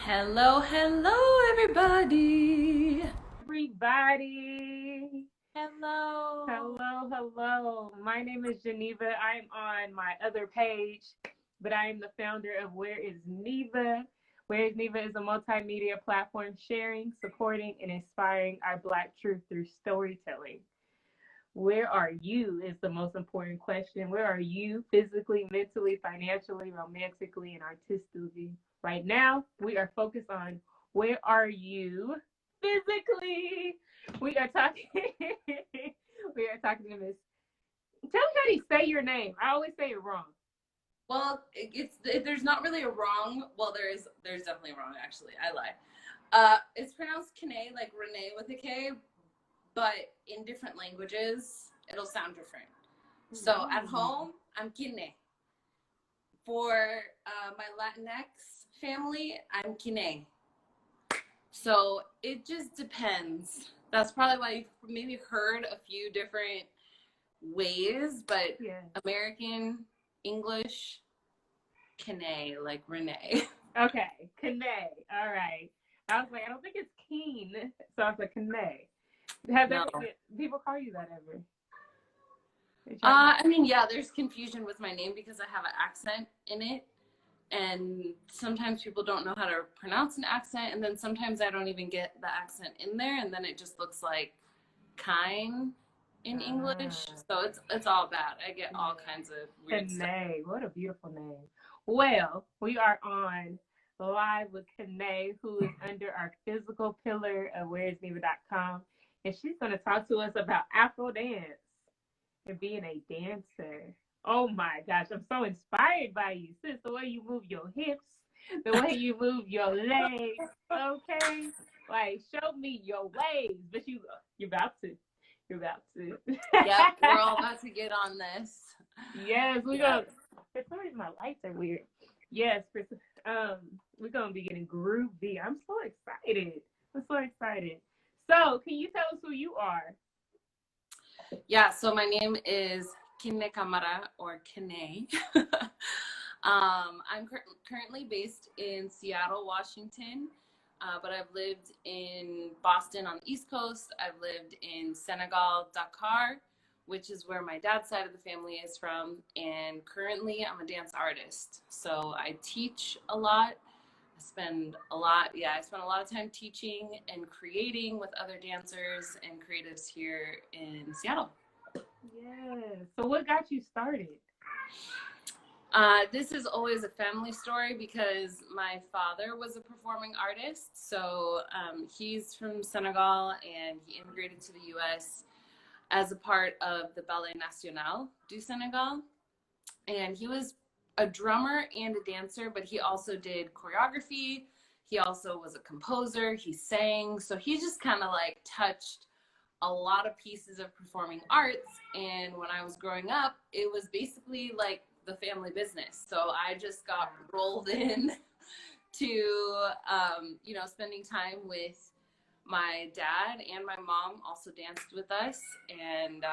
Hello, hello, everybody. Everybody. Hello. Hello. My name is Geneva. I'm on my other page, but I am the founder of Where is Neva. Where is Neva is a multimedia platform sharing, supporting, and inspiring our Black truth through storytelling. Where are you is the most important question. Where are you physically, mentally, financially, romantically, and artistically? Right now, we are focused on where are you physically? We are talking we are talking to Miss. Tell me how do you say your name. I always say it wrong. Well, there's not really a wrong. Well, there's definitely a wrong. Actually, I lie. It's pronounced Kiné, like Renee with a K, but in different languages, it'll sound different. So at home, I'm Kiné. For my Latinx family, I'm Kiné. So it just depends. That's probably why you've maybe heard a few different ways, but Yeah. American, English, Kiné, like Renee. Okay, Kiné. All right. I was like, I don't think it's Keen, so I was like Kiné. Have No. people call you that ever? I mean, yeah, there's confusion with my name because I have an accent in it. And sometimes people don't know how to pronounce an accent. And then sometimes I don't even get the accent in there. And then it just looks like kind in English. So it's all bad. I get all kinds of weird stuff. Kiné, what a beautiful name. Well, we are on live with Kiné, who is under our physical pillar of whereisneva.com. And she's going to talk to us about Afro Dance and being a dancer. Oh my gosh, I'm so inspired by you, sis. The way you move your hips, the way you move your legs, okay? Like, show me your waves. But you're about to. You're about to. Yep, we're all about to get on this. Yes, we're gonna. For some reason, my lights are weird. Yes, we're gonna be getting groovy. I'm so excited. I'm so excited. So, can you tell us who you are? Yeah, so my name is Kiné Camara, or Kiné. I'm currently based in Seattle, Washington, but I've lived in Boston on the East Coast. I've lived in Senegal, Dakar, which is where my dad's side of the family is from. And currently I'm a dance artist. So I teach a lot. I spend a lot of time teaching and creating with other dancers and creatives here in Seattle. Yes. So, what got you started? This is always a family story because my father was a performing artist. So he's from Senegal and he immigrated to the US as a part of the Ballet National du Senegal. And he was a drummer and a dancer, but he also did choreography. He also was a composer. He sang. So he just kind of like touched a lot of pieces of performing arts. And when I was growing up, it was basically like the family business. So I just got rolled in to, spending time with my dad, and my mom also danced with us. And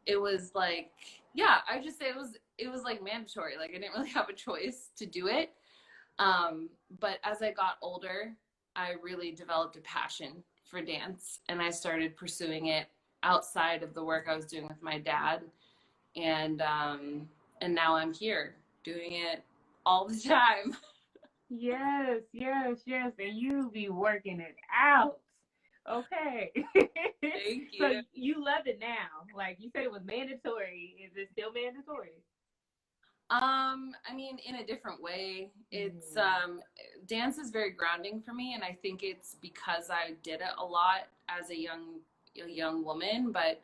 it was like, yeah, I just say it was like mandatory. Like I didn't really have a choice to do it. But as I got older, I really developed a passion for dance, and I started pursuing it outside of the work I was doing with my dad. And now I'm here doing it all the time. Yes. And you be working it out. Okay. Thank So you. you love it now. Like you said it was mandatory. Is it still mandatory? I mean, in a different way. It's dance is very grounding for me, and I think it's because I did it a lot as a young woman, but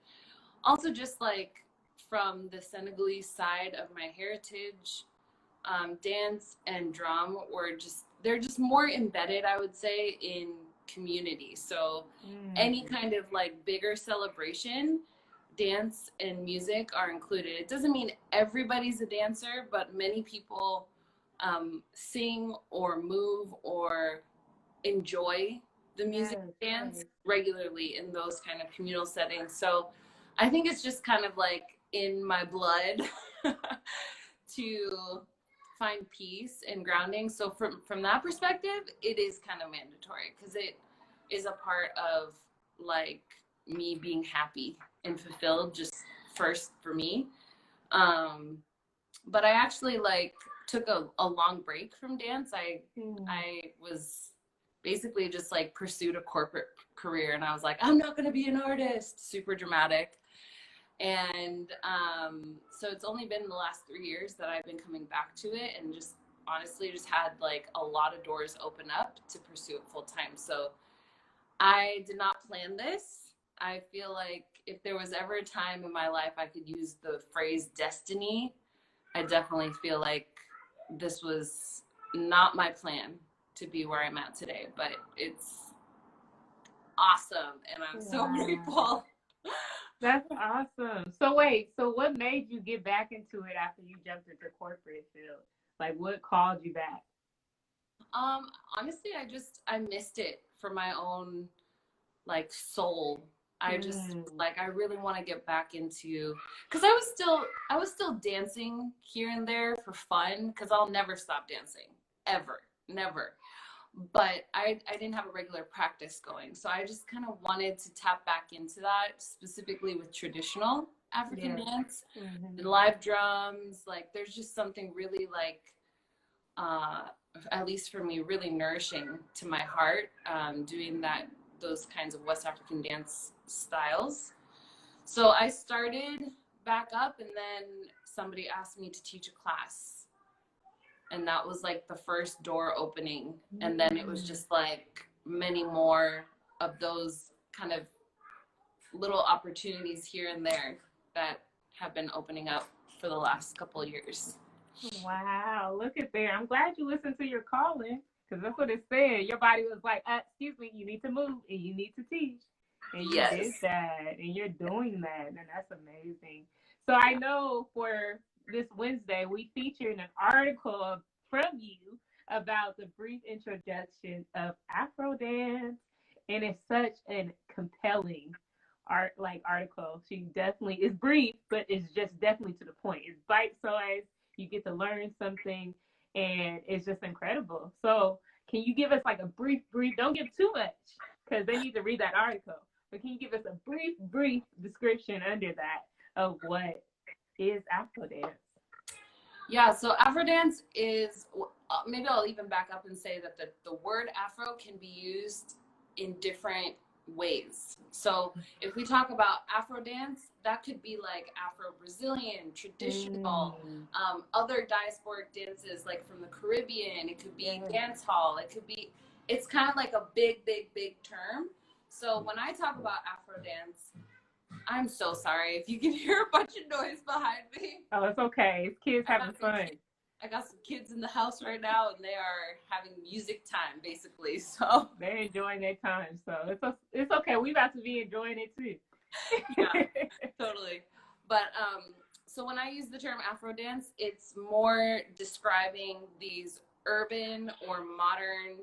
also just like from the Senegalese side of my heritage, dance and drum they're just more embedded, I would say, in community. So any kind of like bigger celebration, dance and music are included. It doesn't mean everybody's a dancer, but many people sing or move or enjoy the music dance regularly in those kind of communal settings. So I think it's just kind of like in my blood to find peace and grounding. So from that perspective, it is kind of mandatory because it is a part of like me being happy and fulfilled just first for me. But I actually like took a long break from dance. I was basically just like pursued a corporate career, and I was like, I'm not going to be an artist, super dramatic. And so it's only been the last 3 years that I've been coming back to it, and just honestly just had like a lot of doors open up to pursue it full time. So I did not plan this. I feel like if there was ever a time in my life I could use the phrase destiny, I definitely feel like this was not my plan to be where I'm at today, but it's awesome, and I'm so grateful. That's awesome. So wait, so what made you get back into it after you jumped into corporate field? Like what called you back? Honestly, I missed it for my own like soul. I just like I really want to get back into, because I was still dancing here and there for fun, because I'll never stop dancing ever, never. But I didn't have a regular practice going, so I just kind of wanted to tap back into that, specifically with traditional African dance, the live drums. Like there's just something really like at least for me, really nourishing to my heart, doing those kinds of West African dance styles. So I started back up, and then somebody asked me to teach a class, and that was like the first door opening. And then it was just like many more of those kind of little opportunities here and there that have been opening up for the last couple of years. Wow, look at there. I'm glad you listened to your calling, because that's what it said. Your body was like, excuse me, you need to move and you need to teach. And you did that, and you're doing that, and that's amazing. So I know for this Wednesday, we featured an article from you about the brief introduction of Afro Dance, and it's such a compelling article. She definitely is brief, but it's just definitely to the point. It's bite sized. You get to learn something, and it's just incredible. So can you give us like a brief, don't give too much, because they need to read that article, but can you give us a brief description under that of what is Afro Dance? Yeah, so Afro Dance is, maybe I'll even back up and say that the word Afro can be used in different ways. So if we talk about Afro Dance, that could be like Afro-Brazilian, traditional, other diasporic dances like from the Caribbean. It could be dance hall. It could be, it's kind of like a big term. So when I talk about Afro Dance, I'm so sorry if you can hear a bunch of noise behind me. Oh, it's okay. It's kids having fun. I got some kids in the house right now, and they are having music time, basically. So they're enjoying their time. So it's okay. We about to be enjoying it too. Yeah, totally. But so when I use the term Afro dance, it's more describing these urban or modern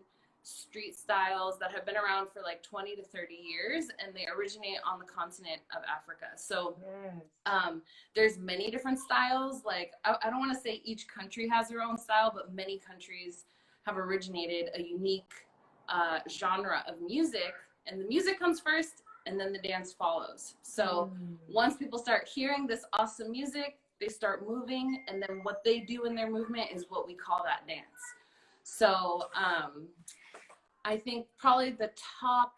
street styles that have been around for like 20 to 30 years, and they originate on the continent of Africa. So there's many different styles. Like I don't want to say each country has their own style, but many countries have originated a unique genre of music, and the music comes first and then the dance follows. So once people start hearing this awesome music, they start moving, and then what they do in their movement is what we call that dance. So I think probably the top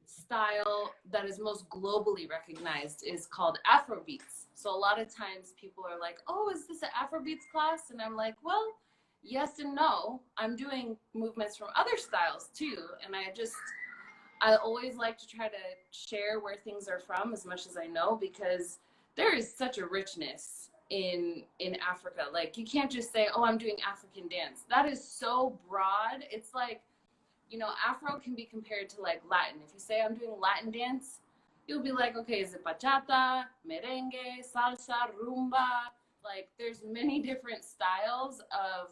style that is most globally recognized is called Afrobeats. So a lot of times people are like, oh, is this an Afrobeats class? And I'm like, well, yes and no. I'm doing movements from other styles too. And I always like to try to share where things are from as much as I know, because there is such a richness in Africa. Like you can't just say, oh, I'm doing African dance. That is so broad. It's like, you know, Afro can be compared to like Latin. If you say I'm doing Latin dance, you'll be like, okay, is it bachata, merengue, salsa, rumba? Like there's many different styles of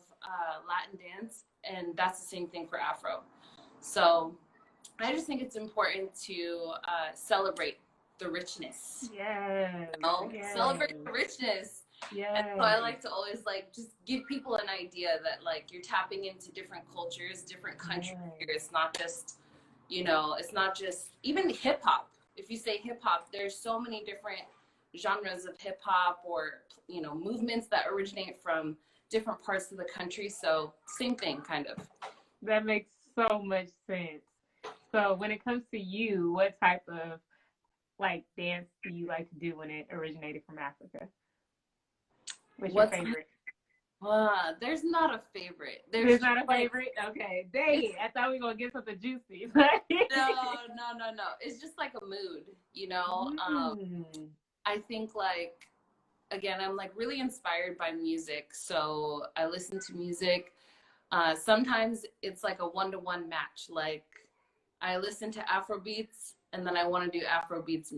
Latin dance, and that's the same thing for Afro. So I just think it's important to celebrate the richness. Yes. Celebrate the richness. And so I Yeah. like to always like just give people an idea that like you're tapping into different cultures, different countries here. It's not just, you know, it's not just even hip hop. If you say hip hop, there's so many different genres of hip hop or, you know, movements that originate from different parts of the country. So same thing, kind of. That makes so much sense. So when it comes to you, what type of like dance do you like to do when it originated from Africa? What's your What's favorite? there's not a favorite. There's There's just not a like favorite? Okay. Dang it's it. I thought we were gonna get something juicy. no. It's just like a mood, you know. Mm. I think like again, I'm like really inspired by music, so I listen to music. Sometimes it's like a one-to-one match. Like I listen to Afro beats, and then I want to do Afro beats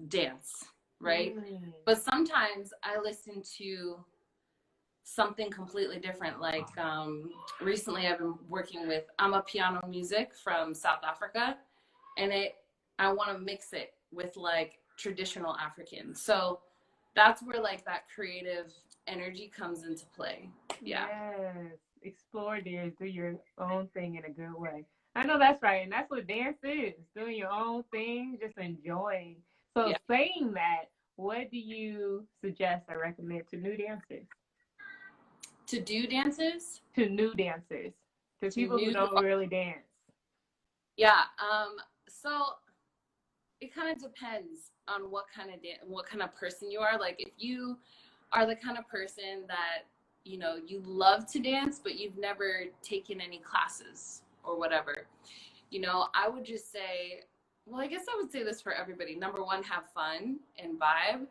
dance, right? Mm. But sometimes I listen to something completely different. Like recently, I've been working with piano music from South Africa, and I want to mix it with like traditional African. So that's where like that creative energy comes into play. Yeah. Yes. Explore dance, do your own thing in a good way. I know that's right. And that's what dance is, doing your own thing, just enjoying. So, Yeah. saying that, what do you suggest or recommend to new dancers? To do dances, To new dancers, to to people who new, don't really dance. yeah. So it kind of depends on what kind of person you are. Like if you are the kind of person that, you know, you love to dance, but you've never taken any classes or whatever, you know, I would just say, well, I guess I would say this for everybody. Number one, have fun and vibe.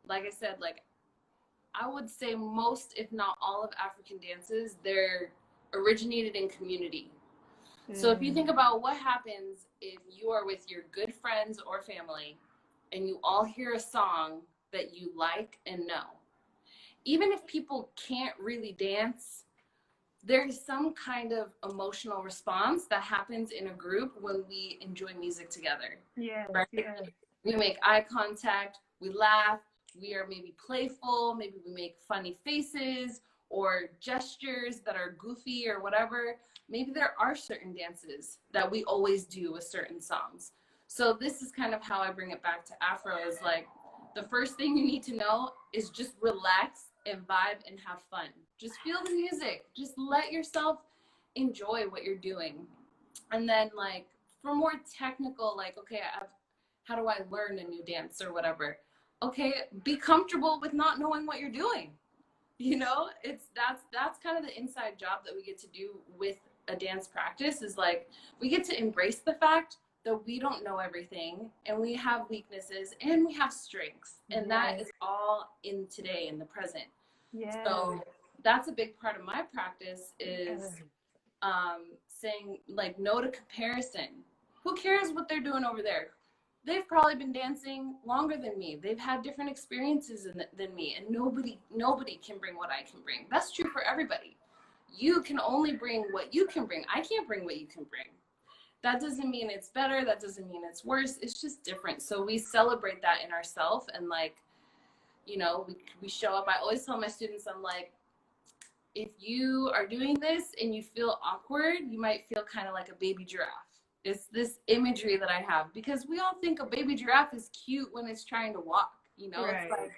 Like I said, like I would say most, if not all of African dances, they're originated in community. So if you think Mm. about what happens if you are with your good friends or family and you all hear a song that you like and know, even if people can't really dance, there's some kind of emotional response that happens in a group when we enjoy music together, Yes, right? yes. We make eye contact, we laugh, we are maybe playful, maybe we make funny faces or gestures that are goofy or whatever. Maybe there are certain dances that we always do with certain songs. So this is kind of how I bring it back to Afro, is like the first thing you need to know is just relax and vibe and have fun. Just feel the music. Just let yourself enjoy what you're doing. And then like for more technical, like, okay, how do I learn a new dance or whatever? Okay, be comfortable with not knowing what you're doing. You know, that's kind of the inside job that we get to do with a dance practice, is like we get to embrace the fact that we don't know everything and we have weaknesses and we have strengths, and that is all in today, in the present. Yes. So that's a big part of my practice, is Yes. saying like no to comparison. Who cares what they're doing over there? They've probably been dancing longer than me. They've had different experiences than me, and nobody can bring what I can bring. That's true for everybody. You can only bring what you can bring. I can't bring what you can bring. That doesn't mean it's better. That doesn't mean it's worse. It's just different. So we celebrate that in ourselves, and like, you know, we show up. I always tell my students, I'm like, if you are doing this and you feel awkward, you might feel kind of like a baby giraffe. It's this imagery that I have, because we all think a baby giraffe is cute when it's trying to walk. You know, Right.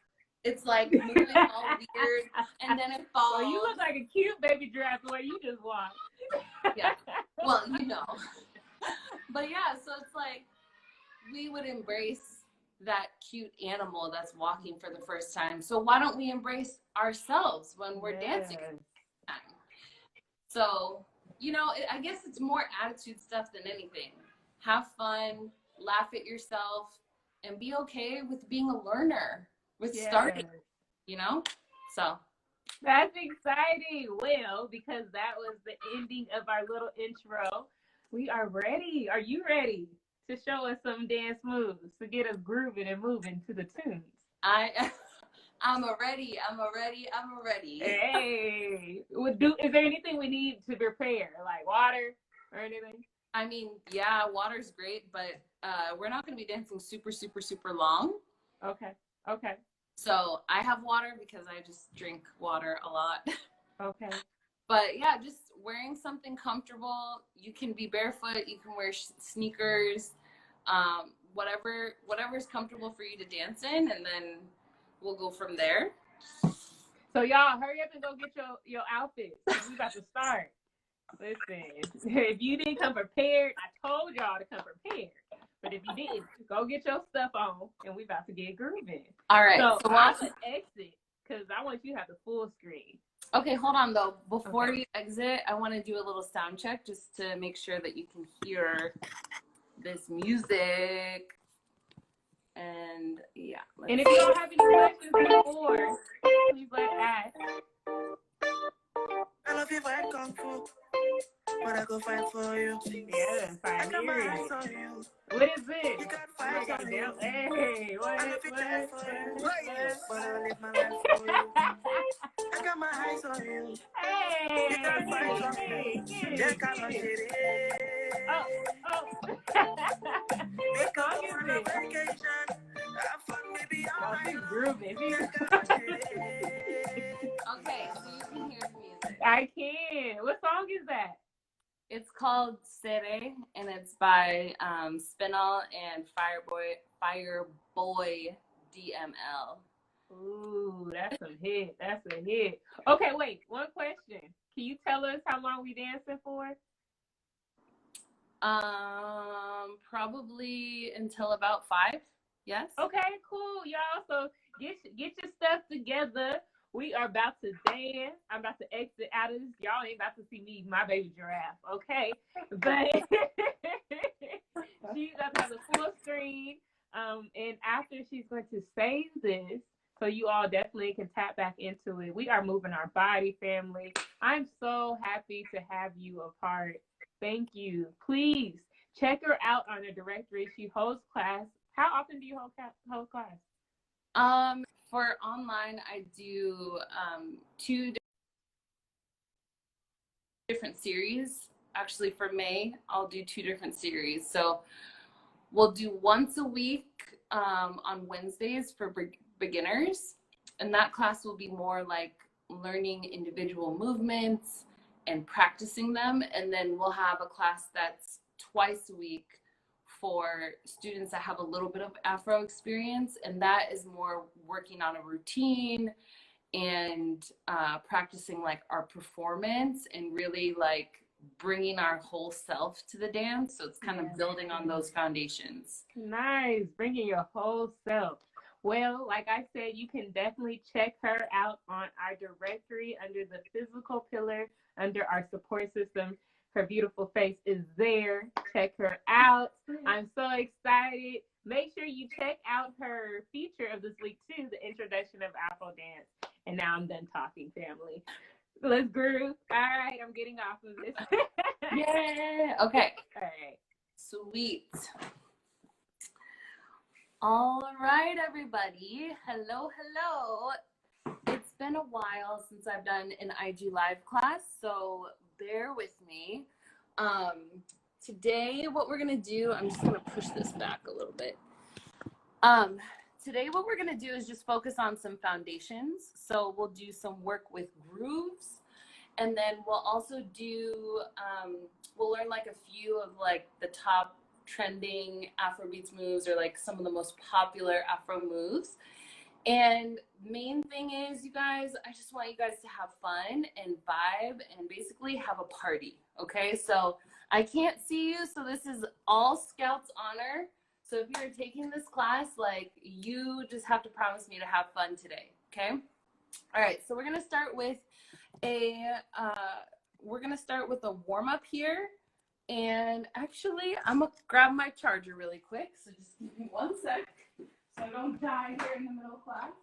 it's like moving all weird, and then it falls. Well, you look like a cute baby giraffe the way you just walked. Yeah. Well, you know. But yeah, so it's like we would embrace that cute animal that's walking for the first time. So why don't we embrace ourselves when we're dancing? So, you know, I guess it's more attitude stuff than anything. Have fun, laugh at yourself, and be okay with being a learner, with starting, you know? So. That's exciting. Well, because that was the ending of our little intro, we are ready. Are you ready to show us some dance moves to get us grooving and moving to the tunes? I'm ready. Hey, is there anything we need to prepare, like water or anything? I mean, yeah, water's great, but we're not going to be dancing super, super, super long. Okay. Okay. So I have water because I just drink water a lot. Okay. But yeah, just wearing something comfortable. You can be barefoot. You can wear sneakers. Whatever's comfortable for you to dance in, and then we'll go from there. So y'all, hurry up and go get your outfits. We about to start. Listen, if you didn't come prepared, I told y'all to come prepared. But if you didn't, go get your stuff on, and we about to get grooving. All right. So I'm gonna exit because I want you to have the full screen. Okay, hold on though. Before you exit, I want to do a little sound check just to make sure that you can hear this music. And yeah. And if you don't have any questions before, please let ask. I love you fight kung fu, but I go fight for you. Yeah, I got my eyes on you. What is it? You got fight on you. Hey, what? I love you die for you. But I live my life for you. I got my eyes on you. Hey, You got fight on you. Yeah, got my shit in. Oh. What song is it? Vacation. Have fun, baby. Oh, she's grooving. Okay, so you can hear the music. I can. What song is that? It's called Sere, and it's by Spinal and Fireboy DML. Ooh, that's a hit. That's a hit. Okay, wait. One question. Can you tell us how long we dancing for? Probably until about 5. Yes. Okay, cool, y'all. So get your stuff together. We are about to dance. I'm about to exit out of this. Y'all ain't about to see me, my baby giraffe. Okay, but she's about to have the full screen. And after she's going to save this, so you all definitely can tap back into it. We are moving our body, family. I'm so happy to have you a part. Thank you. Please check her out on the directory. She holds class. How often do you hold class? For online, I do 2 different series. Actually, for May, I'll do 2 different series. So we'll do once a week on Wednesdays for beginners, and that class will be more like learning individual movements and practicing them. And then we'll have a class that's twice a week for students that have a little bit of Afro experience, and that is more working on a routine and practicing like our performance and really like bringing our whole self to the dance. So it's kind of building on those foundations. Nice, bringing your whole self. Well, like I said, you can definitely check her out on our directory under the physical pillar, under our support system. Her beautiful face is there. Check her out. I'm so excited. Make sure you check out her feature of this week too, the introduction of Afro Dance. And now I'm done talking, family. Let's groove. All right, I'm getting off of this. Yeah. Okay. All right. Sweet. All right, everybody. Hello. It's been a while since I've done an IG Live class, so bear with me. Today, what we're gonna do, I'm just gonna push this back a little bit. Today, what we're gonna do is just focus on some foundations. So we'll do some work with grooves, and then we'll also do, we'll learn like a few of like the top trending Afrobeats moves, or like some of the most popular Afro moves. And main thing is, you guys, I just want you guys to have fun and vibe and basically have a party. Okay, so I can't see you, so this is all Scout's honor. So if you're taking this class, like, you just have to promise me to have fun today. Okay. All right, so we're gonna start with a warm up here. And actually, I'm gonna grab my charger really quick. So just give me 1 sec, so I don't die here in the middle of class.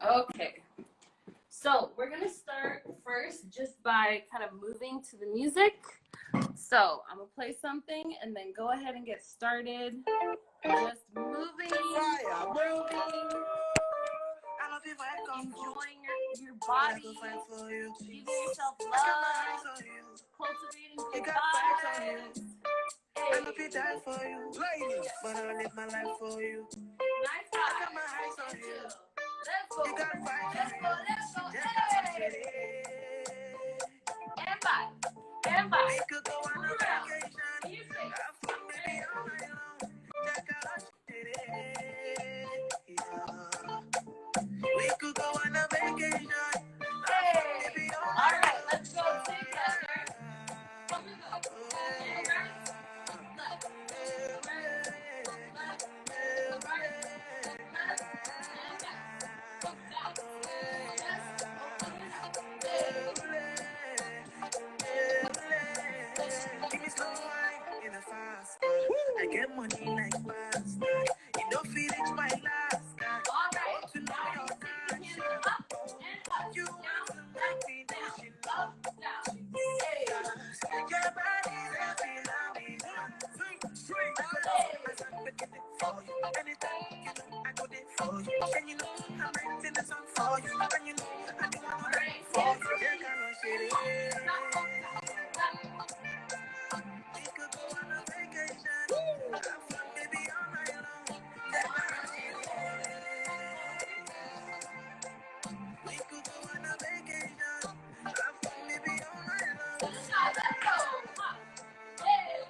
Okay. So we're gonna start first just by kind of moving to the music. So I'm gonna play something and then go ahead and get started. Just moving, enjoying your body, fight for you. giving yourself I got my love, eyes on you. cultivating You good got fight on you. vibes. I love you, die for you. Ladies, but I'll live my life for you. Nice I vibe. got my eyes on you. Let's go. You got fight Let's on go. you. Let's go. Hey. And bye. And bye. We could go on a Move around. vacation. Music. Have fun, baby, all night long. Check out our shit. Yeah. We could go on a vacation. Hey. Baby, all All night right. long. Let's go together. Here we go. Right. Left. Right. Left. Right. Left. And back. Back. Yes. Open it up. Hey. Give me slow wine in a fast car. I get money like pasta. You don't feel it my last car. All right. Want to know your Hands cash. up and up. You want to make me Down. dashing Up. Down. Hey. your body's happy, love me. 2, 3, as I'm making it for you. Anytime you know I go there for you. And you know I'm writing a song for you. And you know I do want to write for you. Yeah, come on, shit. We could go on a vacation. Have fun, baby, all night long. Yeah, come on, shit. We could go on a vacation. Have fun, baby, all night long. Let's go. Hey.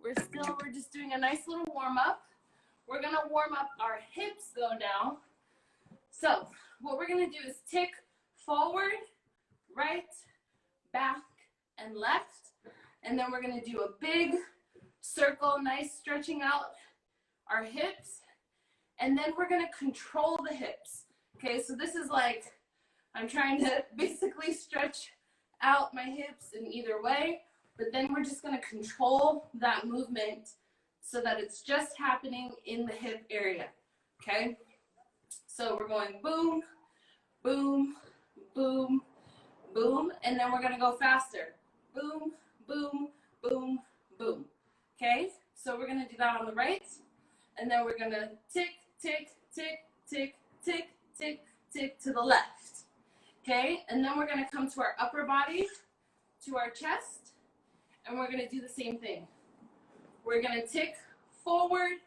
We're just doing a nice little warm up. We're gonna warm up our hips though now. So what we're gonna do is tick forward, right, back, and left. And then we're gonna do a big circle, nice stretching out our hips. And then we're gonna control the hips. Okay, so this is like, I'm trying to basically stretch out my hips in either way, but then we're just gonna control that movement so that it's just happening in the hip area, okay? So we're going boom, boom, boom, boom, and then we're gonna go faster. Boom, boom, boom, boom, okay? So we're gonna do that on the right, and then we're gonna tick, tick, tick, tick, tick, tick, tick to the left, okay? And then we're gonna come to our upper body, to our chest, and we're gonna do the same thing. We're gonna tick forward,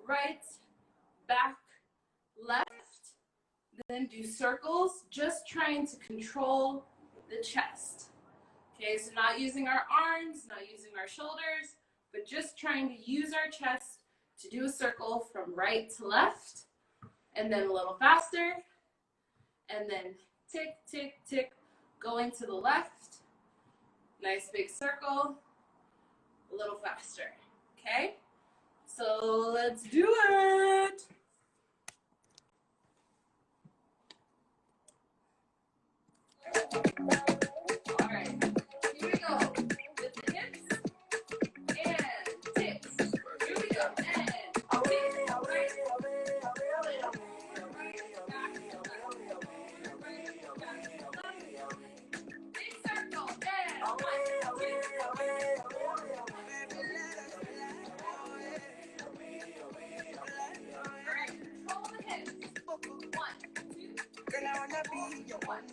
right, back, left, then do circles, just trying to control the chest. Okay, so not using our arms, not using our shoulders, but just trying to use our chest to do a circle from right to left, and then a little faster, and then tick, tick, tick, going to the left, nice big circle, a little faster, okay? So let's do it. All right, here we go. With the hips and ticks. Here we go. And tick, right. Big circle. And 1, 2, 'Cause I wanna be your one.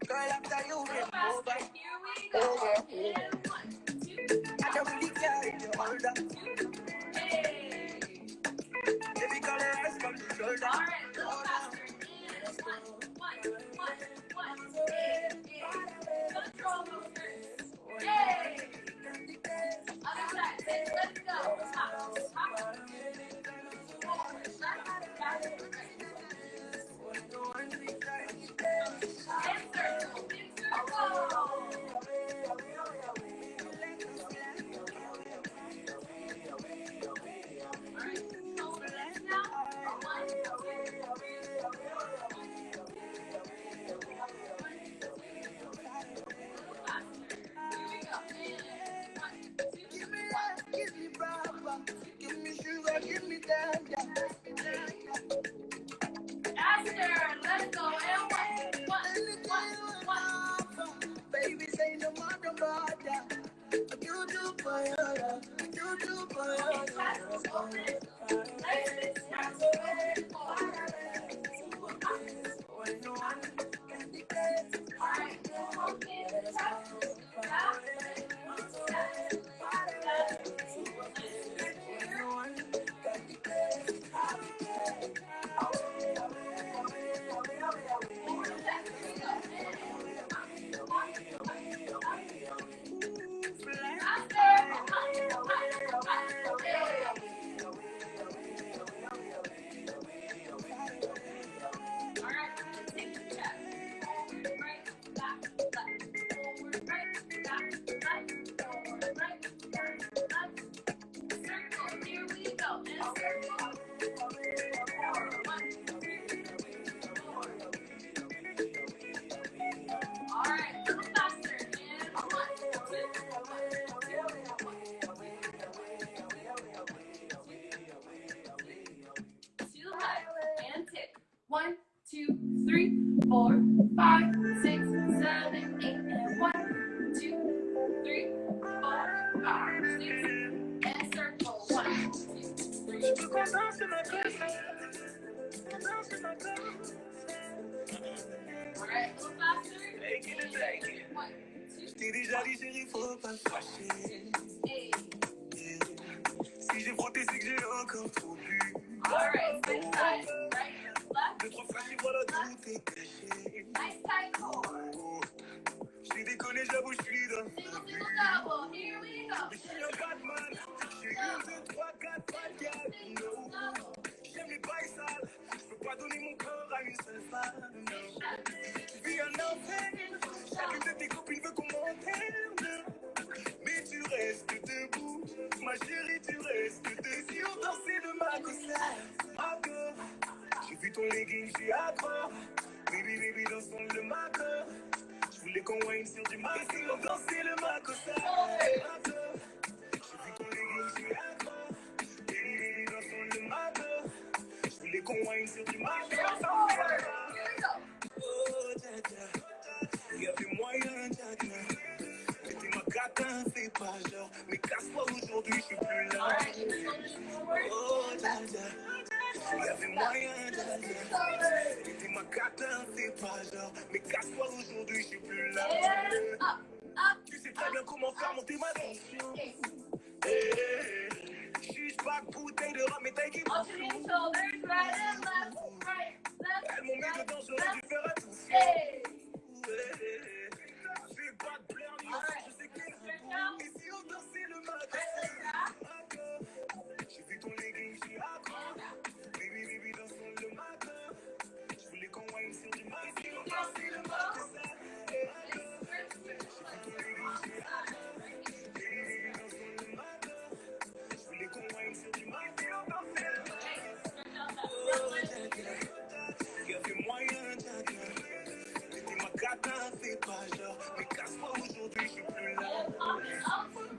Girl, after you, faster. Here we go. And 1, 2, I can really carry you all that. hey. Baby, color eyes from the shoulder. All right, a little faster. And 1, 2. Control movements. Yay. Other side. Let's go. Hop, hop. Forward, left, back, right. And circle, big circle. Give me brava, give me sugar, give me danger. Faster, let's go. And 1. Baby, say no matter what. You do for your love, you do for your One, two, three, 4, 5, 6, 7, 8, and 1, 2, 3, 4, 5, 6, and circle. 1, 2, 3. All right, a little faster. Take it. 1, 2, T'es déjà dit, chérie, faut pas te fâcher. 8. Si j'ai frotté, c'est que j'ai encore trop bu. All right, switch sides. Right, left. 2, 3 flashs et voilà, tout est caché. Nice tight core. J'ai déconné, j'avoue, je suis dans Single, double. Here we go. je suis un Batman. J'ai 1, 2, 3, 4, pas de gars. J'aime les bails sales. Je peux pas donner mon corps à une seule femme. Je vis un enfer. Chacune de tes copines veut qu'on m'enterre. Mais tu restes debout. Ma chérie, tu restes debout. Si on dansait le macossa. J'ai vu ton legging, j'suis accro. Baby, baby, dansons le maco. J'voulais qu'on wine sur du maco. Si on dansait le macossa. J'ai vu ton legging, j'suis accro. Baby, baby, dansons le maco. J'voulais qu'on wine sur du maco. Oh, dja dja. Y'avait moyen, dja dja. T'étais ma catin, fais pas genre. Mais casse-toi aujourd'hui, j'suis plus là. Oh, dja dja. Y'avait moyen, dja dja. T'étais ma catin, fais pas genre. Mais casse-toi aujourd'hui, j'suis plus là. Tu sais très bien comment faire monter ma tension. Juge pas que bouteille de rhum et taille qui Alternate shoulders, right and left, right, left, elles m'ont mis right, dedans, j'aurais dû faire attention. hey. J'ai pas de plaire, je sais que et si on dansait le matin. J'ai vu ton legging, j'suis accro. Baby, baby, dansons le matin. J'voulais qu'on wine sur du matin. Si on dansait le matin. J'ai vu ton legging, j'suis accro. Baby, baby, dansons le matin. J'voulais qu'on wine sur du matin. Si on dansait le matin. Oh, dja dja. Y'avait moyen, dja dja. T'étais ma catin, fais pas genre. Mais casse-toi aujourd'hui, j'suis plus là.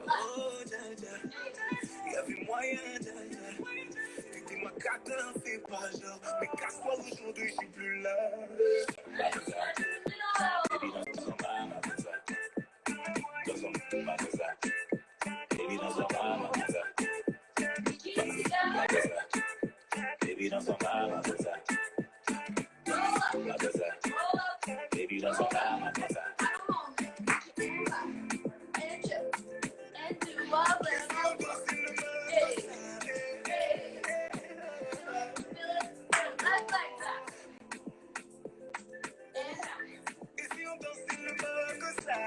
Oh, dja dja. Y'avait moyen, dja dja. T'étais ma catin, fais pas genre. Mais casse-toi aujourd'hui, j'suis plus là. Baby, dans un bar, baby, dans un bar, baby, dans un bar, Stretch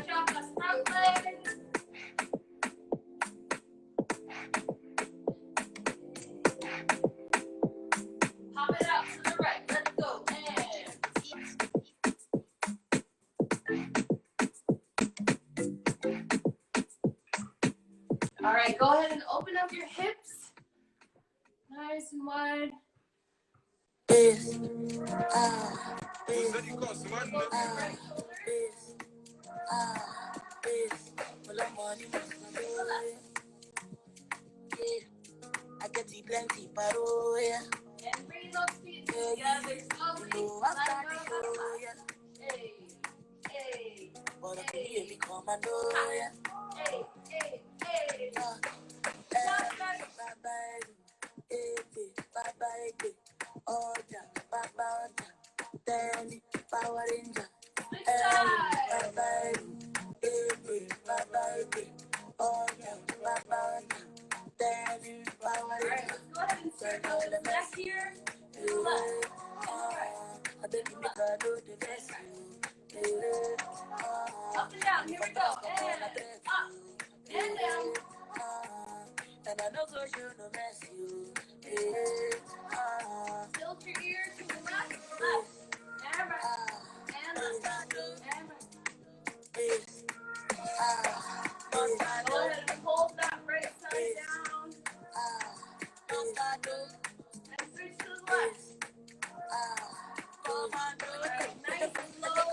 out the front leg. Pop it out to the right. Let's go. All right, go ahead and open up your hips. Nice and wide. This, this, well, I'm money, yeah. I get the plenty, but oh, yeah. And bring those feet together slowly. I'm starting to show, yeah. Hey, hey, But I can hear me come and know, yeah. hey, hey, hey. Bye-bye, Oja, Baba, Oja, Danny, Power Ranger. Bye-bye, bye-bye, Oja, Baba, Oja, Danny, Power Ranger. All right, let's go ahead and circle the back here. Left. I think you make a do the best. Up and down, here we go. And up, and down. And I know go you no mess you. Tilt your ear to the left, and right, and left, and right. Go ahead and hold that right side down. And switch to the left. Alright, nice and slow.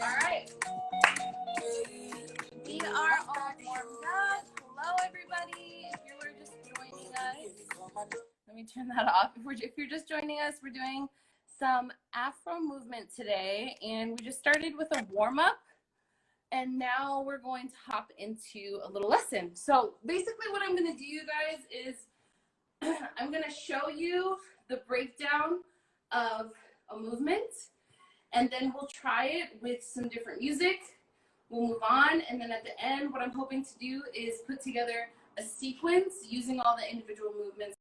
Alright. We are all warmed up. Hello, everybody. If you were just joining us, let me turn that off. If you're just joining us, we're doing some Afro movement today, and we just started with a warm-up, and now we're going to hop into a little lesson. So basically what I'm going to do, you guys, is I'm going to show you the breakdown of a movement, and then we'll try it with some different music. We'll move on, and then at the end, what I'm hoping to do is put together a sequence using all the individual movements